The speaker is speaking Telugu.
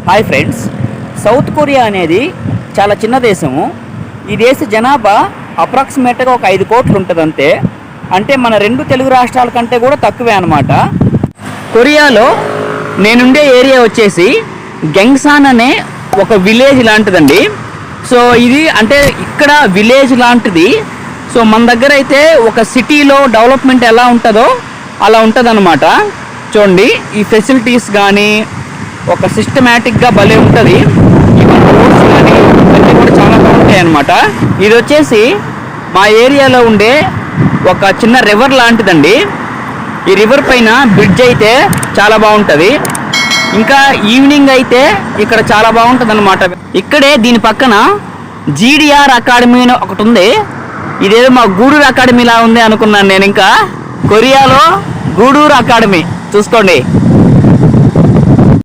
హాయ్ ఫ్రెండ్స్, సౌత్ కొరియా అనేది చాలా చిన్న దేశము. ఈ దేశ జనాభా అప్రాక్సిమేట్గా ఒక 5 కోట్లు ఉంటుంది అంతే. అంటే మన 2 తెలుగు రాష్ట్రాల కంటే కూడా తక్కువే అనమాట. కొరియాలో నేనుండే ఏరియా వచ్చేసి గెంగ్సాన్ అనే ఒక విలేజ్ లాంటిదండి. సో ఇది అంటే ఇక్కడ విలేజ్ లాంటిది. సో మన దగ్గర అయితే ఒక సిటీలో డెవలప్మెంట్ ఎలా ఉంటుందో అలా ఉంటుంది అనమాట. చూడండి, ఈ ఫెసిలిటీస్ కానీ ఒక సిస్టమేటిక్గా భలే ఉంటుంది. ఈవెన్ రోడ్స్ కానీ అన్నీ కూడా చాలా బాగుంటాయి అన్నమాట. ఇది వచ్చేసి మా ఏరియాలో ఉండే ఒక చిన్న రివర్ లాంటిదండి. ఈ రివర్ పైన బ్రిడ్జ్ అయితే చాలా బాగుంటుంది. ఇంకా ఈవినింగ్ అయితే ఇక్కడ చాలా బాగుంటుంది అన్నమాట. ఇక్కడే దీని పక్కన జీడిఆర్ అకాడమీ అని ఒకటి ఉంది. ఇదేదో మా గూడూరు అకాడమీలా ఉంది అనుకున్నాను నేను. ఇంకా కొరియాలో గూడూరు అకాడమీ చూసుకోండి.